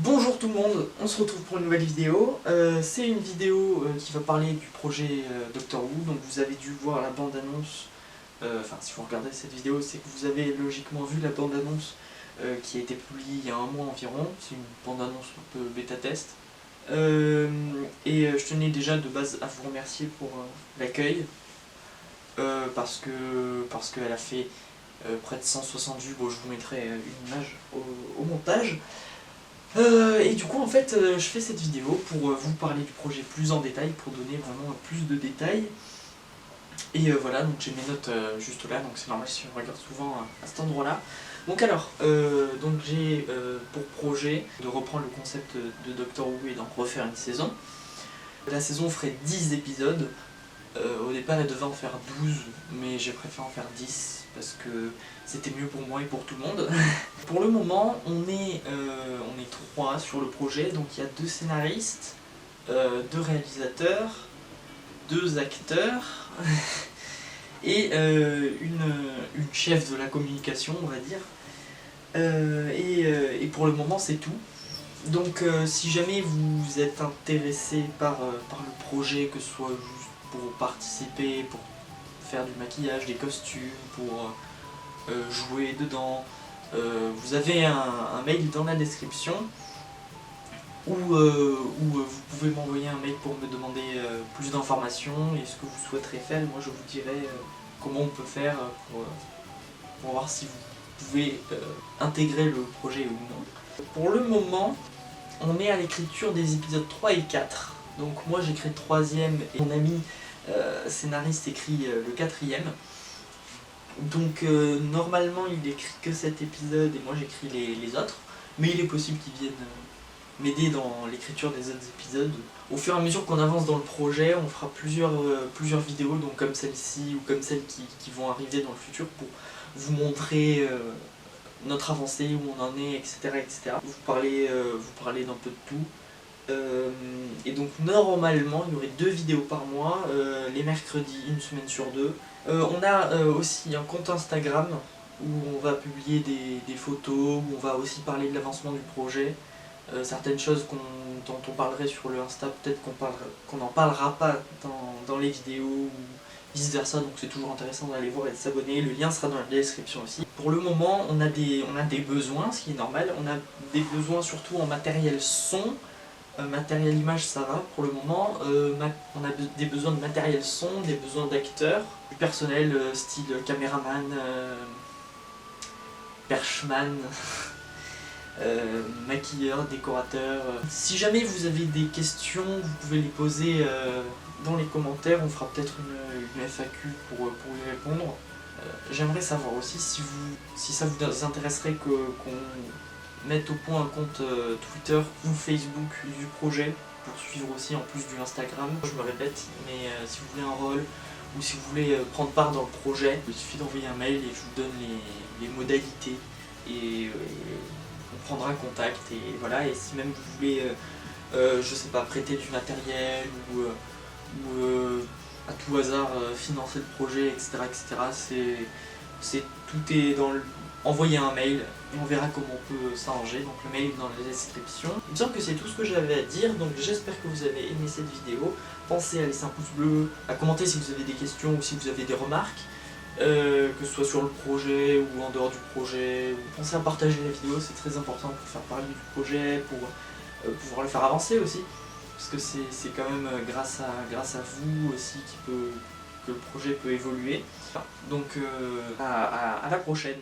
Bonjour tout le monde, on se retrouve pour une nouvelle vidéo. C'est une vidéo qui va parler du projet Doctor Who. Donc vous avez dû voir la bande-annonce, enfin si vous regardez cette vidéo, c'est que vous avez logiquement vu la bande-annonce qui a été publiée il y a un mois environ. C'est une bande-annonce un peu bêta-test. Je tenais déjà de base à vous remercier pour l'accueil, parce qu'elle a fait près de 160 vues. Bon, je vous mettrai une image au montage. Et du coup en fait je fais cette vidéo pour vous parler du projet plus en détail, pour donner vraiment plus de détails. Et voilà, donc j'ai mes notes juste là, donc c'est normal si on regarde souvent à cet endroit là. Donc alors, donc j'ai pour projet de reprendre le concept de Doctor Who et d'en refaire une saison. La saison ferait 10 épisodes. Au départ elle devait en faire 12, mais j'ai préféré en faire 10 parce que c'était mieux pour moi et pour tout le monde. Pour le moment on est 3 sur le projet, donc il y a 2 scénaristes, 2 réalisateurs, 2 acteurs et une chef de la communication, on va dire. Et pour le moment c'est tout. Donc si jamais vous êtes intéressé par le projet, que ce soit juste pour participer, pour faire du maquillage, des costumes, pour jouer dedans, vous avez un mail dans la description où vous pouvez m'envoyer un mail pour me demander plus d'informations et ce que vous souhaiterez faire. Et moi je vous dirai comment on peut faire pour voir si vous pouvez intégrer le projet ou non. Pour le moment, on est à l'écriture des épisodes 3 et 4. Donc moi j'écris le 3e et mon ami scénariste écrit le 4e. Donc normalement il écrit que cet épisode et moi j'écris les autres. Mais il est possible qu'il vienne m'aider dans l'écriture des autres épisodes. Au fur et à mesure qu'on avance dans le projet, on fera plusieurs vidéos, donc comme celle-ci ou comme celles qui vont arriver dans le futur, pour vous montrer notre avancée, où on en est, etc. etc. Vous parlez d'un peu de tout. Et donc normalement il y aurait 2 vidéos par mois, les mercredis, une semaine sur 2. On a aussi un compte Instagram où on va publier des photos, où on va aussi parler de l'avancement du projet. Certaines choses dont on parlerait sur le Insta, peut-être qu'on n'en parlera pas dans les vidéos ou vice versa, donc c'est toujours intéressant d'aller voir et de s'abonner. Le lien sera dans la description aussi. Pour le moment on a des besoins, ce qui est normal. On a des besoins surtout en matériel son. Matériel image ça va pour le moment. On a des besoins de matériel son, des besoins d'acteurs, du personnel style caméraman, perchman, maquilleur, décorateur. Si jamais vous avez des questions, vous pouvez les poser dans les commentaires. On fera peut-être une FAQ pour y répondre. J'aimerais savoir aussi si ça vous intéresserait qu'on mette au point un compte Twitter ou Facebook du projet pour suivre aussi en plus du Instagram. Je me répète, mais si vous voulez un rôle ou si vous voulez prendre part dans le projet, il suffit d'envoyer un mail et je vous donne les modalités et on prendra contact. Et voilà, et si même vous voulez, je sais pas, prêter du matériel ou à tout hasard financer le projet, etc. etc. Tout est dans le... Envoyez un mail et on verra comment on peut s'arranger. Donc le mail est dans la description. Il me semble que c'est tout ce que j'avais à dire, donc j'espère que vous avez aimé cette vidéo. Pensez à laisser un pouce bleu, à commenter si vous avez des questions ou si vous avez des remarques, que ce soit sur le projet ou en dehors du projet. Pensez à partager la vidéo, c'est très important pour faire parler du projet, pour pouvoir le faire avancer aussi. Parce que c'est quand même grâce à vous aussi que le projet peut évoluer. Donc à la prochaine.